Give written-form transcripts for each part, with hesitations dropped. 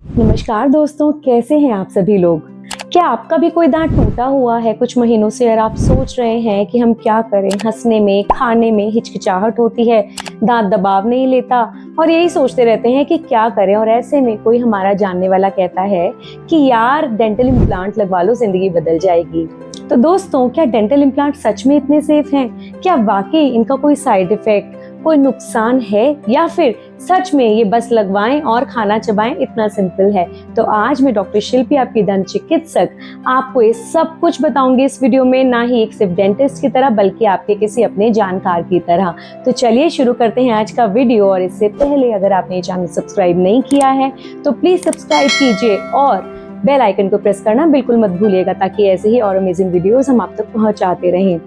नमस्कार दोस्तों, कैसे हैं आप सभी लोग। क्या आपका भी कोई दांत टूटा हुआ है कुछ महीनों से और आप सोच रहे हैं कि हम क्या करें। हंसने में, खाने में हिचकिचाहट होती है, दांत दबाव नहीं लेता और यही सोचते रहते हैं कि क्या करें। और ऐसे में कोई हमारा जानने वाला कहता है कि यार डेंटल इम्प्लांट लगवा लो, जिंदगी बदल जाएगी। तो दोस्तों, क्या डेंटल इम्प्लांट सच में इतने सेफ हैं? क्या वाकई इनका कोई साइड इफेक्ट, कोई नुकसान है, या फिर सच में ये बस लगवाएं और खाना चबाएं, इतना सिंपल है? तो आज मैं डॉक्टर शिल्पी, आपकी दंत चिकित्सक, आपको ये सब कुछ बताऊंगी इस वीडियो में, ना ही एक सिर्फ डेंटिस्ट की तरह बल्कि आपके किसी अपने जानकार की तरह। तो चलिए शुरू करते हैं आज का वीडियो। और इससे पहले अगर आपने ये चैनल सब्सक्राइब नहीं किया है तो प्लीज सब्सक्राइब कीजिए और बेल आइकन को प्रेस करना बिल्कुल मत भूलिएगा, ताकि ऐसे ही और अमेजिंग वीडियोस हम आप तक पहुंचाते रहें।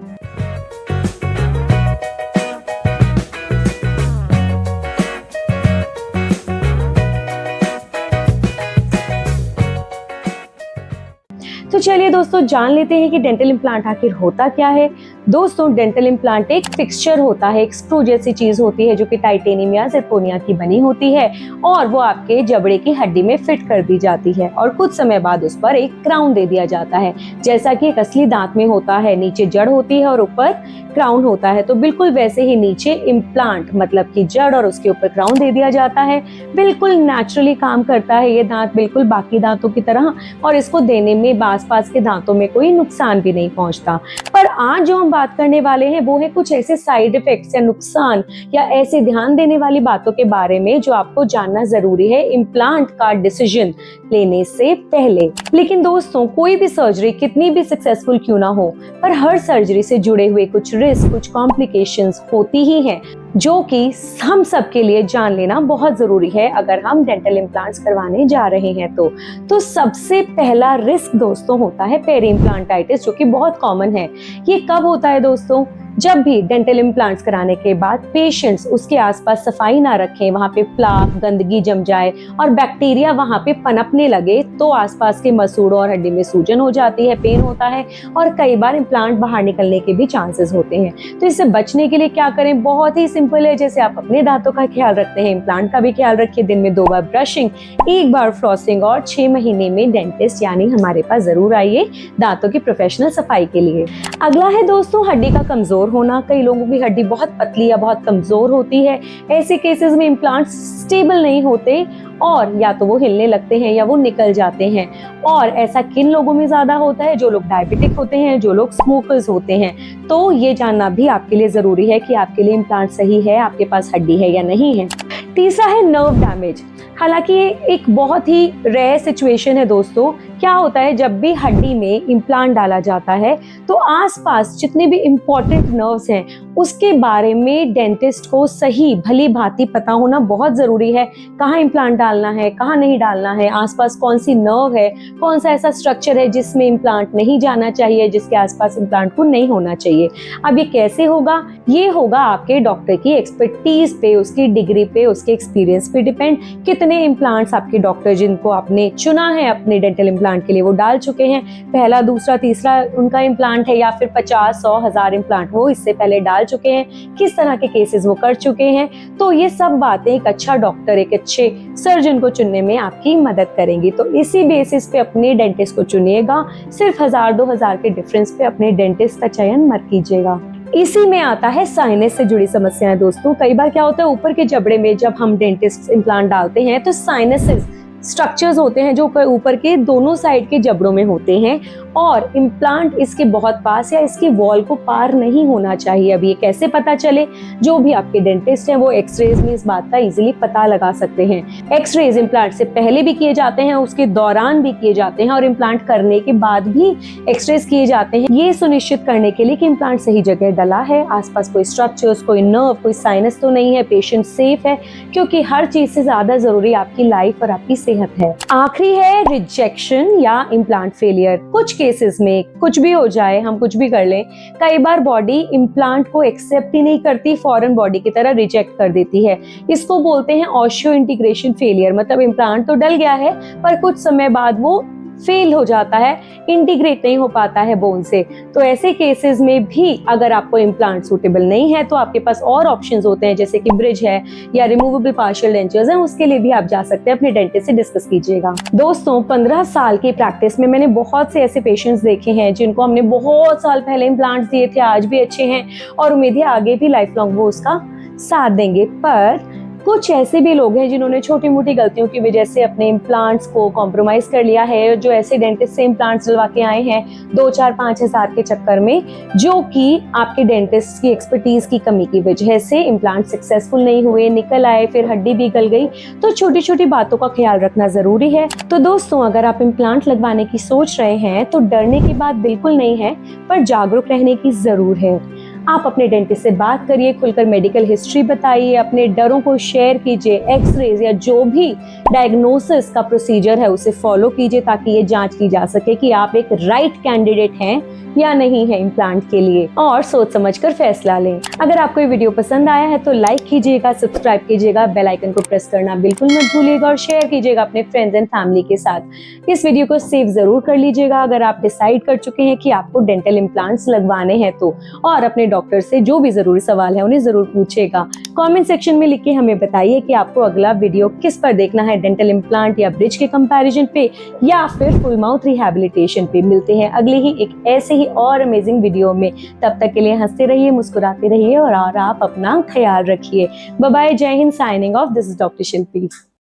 तो चलिए दोस्तों, जान लेते हैं कि डेंटल इम्प्लांट आखिर होता क्या है। दोस्तों, डेंटल इम्प्लांट एक फिक्सचर होता है, एक स्क्रू जैसी चीज होती है जो कि टाइटेनियम या जिरकोनिया की बनी होती है और वो आपके जबड़े की हड्डी में फिट कर दी जाती है और कुछ समय बाद उस पर एक क्राउन दे दिया जाता है, जैसा कि एक असली दांत में होता है। नीचे जड़ होती है और ऊपर क्राउन होता है, तो बिल्कुल वैसे ही नीचे इम्प्लांट मतलब कि जड़ और उसके ऊपर क्राउन दे दिया जाता है। बिल्कुल नेचुरली काम करता है ये दांत, बिल्कुल बाकी दांतों की तरह, और इसको देने में आसपास के दांतों में कोई नुकसान भी नहीं पहुंचता। पर आज जो हम बात करने वाले हैं वो है कुछ ऐसे साइड इफेक्ट्स या नुकसान या ऐसे ध्यान देने वाली बातों के बारे में जो आपको जानना जरूरी है इम्प्लांट का डिसीजन लेने से पहले। लेकिन दोस्तों, कोई भी सर्जरी कितनी भी सक्सेसफुल क्यों ना हो, पर हर सर्जरी से जुड़े हुए कुछ रिस्क, कुछ कॉम्प्लिकेशंस होती ही हैं, जो कि हम सब के लिए जान लेना बहुत जरूरी है अगर हम डेंटल इम्प्लांट्स करवाने जा रहे हैं। तो सबसे पहला रिस्क दोस्तों होता है पेरी इम्प्लांटाइटिस, जो कि बहुत कॉमन है। ये कब होता है दोस्तों? जब भी डेंटल इम्प्लांट्स कराने के बाद पेशेंट्स उसके आसपास सफाई ना रखें, वहां पे प्लाक, गंदगी जम जाए और बैक्टीरिया वहां पे पनपने लगे, तो आसपास के मसूड़ों और हड्डी में सूजन हो जाती है, पेन होता है और कई बार इम्प्लांट बाहर निकलने के भी चांसेस होते हैं। तो इससे बचने के लिए क्या करें? बहुत ही सिंपल है। जैसे आप अपने दांतों का ख्याल रखते हैं, इम्प्लांट का भी ख्याल रखिए। दिन में 2 बार ब्रशिंग, 1 बार फ्लॉसिंग और 6 महीने में डेंटिस्ट यानी हमारे पास जरूर आइए दांतों की प्रोफेशनल सफाई के लिए। अगला है दोस्तों हड्डी का कमजोर होना। कई लोगों की हड्डी बहुत पतली या बहुत कमजोर होती है। ऐसे केसेस में इम्प्लांट्स स्टेबल नहीं होते और या तो वो हिलने लगते हैं या वो निकल जाते हैं। और ऐसा किन लोगों में ज्यादा होता है? जो लोग डायबिटिक होते हैं, जो लोग स्मोकर्स होते हैं। तो ये जानना भी आपके लिए जरूरी है कि आपके लिए इम्प्लांट सही है, आपके पास हड्डी है या नहीं है। तीसरा है नर्व डैमेज। हालांकि ये एक बहुत ही रेयर सिचुएशन है दोस्तों। क्या होता है, जब भी हड्डी में इम्प्लांट डाला जाता है तो आसपास जितने भी इम्पोर्टेंट नर्व्स हैं उसके बारे में डेंटिस्ट को सही भली भांति पता होना बहुत जरूरी है। कहाँ इम्प्लांट डालना है, कहाँ नहीं डालना है, आसपास कौन सी नर्व है, कौन सा ऐसा स्ट्रक्चर है जिसमें इम्प्लांट नहीं जाना चाहिए, जिसके आसपास इम्प्लांट को नहीं होना चाहिए। अब ये कैसे होगा? ये होगा आपके डॉक्टर की एक्सपर्टीज पे, उसकी डिग्री पे, उसके एक्सपीरियंस पे डिपेंड। कितने इम्प्लांट्स आपके डॉक्टर जिनको आपने चुना है अपने डेंटल इम्प्लांट के लिए वो डाल चुके हैं, पहला, दूसरा, तीसरा उनका इम्प्लांट है, या फिर 50, 100, 1000 इम्प्लांट वो इससे पहले डाल चुके हैं, किस तरह के केसेस वो कर चुके हैं। तो ये सब बातें एक अच्छा डॉक्टर, एक अच्छे सर्जन को चुनने में आपकी मदद करेंगी। तो इसी बेसिस पे अपने डेंटिस्ट को चुनिएगा। सिर्फ 1000-2000 के डिफरेंस पे अपने डेंटिस्ट का चयन मत कीजिएगा। इसी में आता है साइनस से जुड़ी समस्याएं दोस्तों। कई बार क्या होता है, ऊपर के जबड़े में जब हम डेंटिस्ट इम्प्लांट डालते हैं तो साइनसेस स्ट्रक्चर्स होते हैं जो ऊपर के दोनों साइड के जबड़ों में होते हैं और इम्प्लांट इसके बहुत पास या इसकी वॉल को पार नहीं होना चाहिए। अब ये कैसे पता चले? जो भी आपके डेंटिस्ट हैं वो एक्सरेज में इस बात का इजीली पता लगा सकते हैं। एक्सरेज इम्प्लांट से पहले भी किए जाते हैं, उसके दौरान भी किए जाते हैं और इम्प्लांट करने के बाद भी एक्सरेज किए जाते हैं, ये सुनिश्चित करने के लिए कि इम्प्लांट सही जगह डला है, आसपास कोई स्ट्रक्चर्स, कोई नर्व, कोई साइनस तो नहीं है, पेशेंट सेफ है, क्योंकि हर चीज से ज्यादा जरूरी आपकी लाइफ और आपकी सेहत है। आखिरी है रिजेक्शन या इम्प्लांट फेलियर। कुछ केसेस में कुछ भी हो जाए, हम कुछ भी कर लें, कई बार बॉडी इम्प्लांट को एक्सेप्ट ही नहीं करती, फॉरेन बॉडी की तरह रिजेक्ट कर देती है। इसको बोलते हैं ऑस्टियो इंटीग्रेशन फेलियर। मतलब इम्प्लांट तो डल गया है पर कुछ समय बाद वो फेल हो जाता है, इंटीग्रेट नहीं हो पाता है बोन से। तो ऐसे केसेस में भी अगर आपको इम्प्लांट सूटेबल नहीं है तो आपके पास और ऑप्शंस होते हैं, जैसे कि ब्रिज है या रिमूवेबल पार्शियल डेंचर्स हैं, उसके लिए भी आप जा सकते हैं, अपने डेंटिस्ट से डिस्कस कीजिएगा। दोस्तों 15 साल की प्रैक्टिस में मैंने बहुत से ऐसे पेशेंट्स देखे हैं जिनको हमने बहुत साल पहले इम्प्लांट्स दिए थे, आज भी अच्छे हैं और उम्मीद है आगे भी लाइफ लॉन्ग वो उसका साथ देंगे। पर कुछ ऐसे भी लोग हैं जिन्होंने छोटी मोटी गलतियों की वजह से अपने इम्प्लांट्स को कॉम्प्रोमाइज कर लिया है, जो ऐसे डेंटिस्ट से इम्प्लांट्स डलवा के आए हैं 2-4-5 हज़ार के चक्कर में, जो कि आपके डेंटिस्ट की एक्सपर्टीज की कमी की वजह से इम्प्लांट सक्सेसफुल नहीं हुए, निकल आए, फिर हड्डी भी गल गई। तो छोटी छोटी बातों का ख्याल रखना जरूरी है। तो दोस्तों अगर आप इम्प्लांट लगवाने की सोच रहे हैं तो डरने की बात बिल्कुल नहीं है, पर जागरूक रहने की जरूर है। आप अपने डेंटिस्ट से बात करिए, खुलकर मेडिकल हिस्ट्री बताइए, अपने डरों को शेयर कीजिए, एक्सरेज या जो भी डायग्नोसिस का प्रोसीजर है उसे फॉलो कीजिए, ताकि ये जांच की जा सके कि आप एक राइट कैंडिडेट हैं या नहीं है इम्प्लांट के लिए, और सोच समझकर फैसला लें। अगर आपको ये वीडियो पसंद आया है तो लाइक कीजिएगा, सब्सक्राइब कीजिएगा, बेल आइकन को प्रेस करना बिल्कुल मत भूलिएगा और शेयर कीजिएगा अपने फ्रेंड्स एंड फैमिली के साथ। इस वीडियो को सेव जरूर कर लीजिएगा अगर आप डिसाइड कर चुके हैं कि आपको डेंटल इम्प्लांट्स लगवाने हैं तो, और अपने डॉक्टर से जो भी जरूरी सवाल है उन्हें जरूर पूछिएगा। कमेंट सेक्शन में लिख के हमें बताइए कि आपको अगला वीडियो किस पर देखना है, डेंटल इम्प्लांट या ब्रिज के कंपैरिजन पे या फिर फुल माउथ रिहैबिलिटेशन पे। मिलते हैं अगले ही एक ऐसे ही और अमेजिंग वीडियो में। तब तक के लिए हंसते रहिए, मुस्कुराते रहिए और आप अपना ख्याल रखिए। बाय बाय, जय Hind, signing off, this is doctor Shilpi.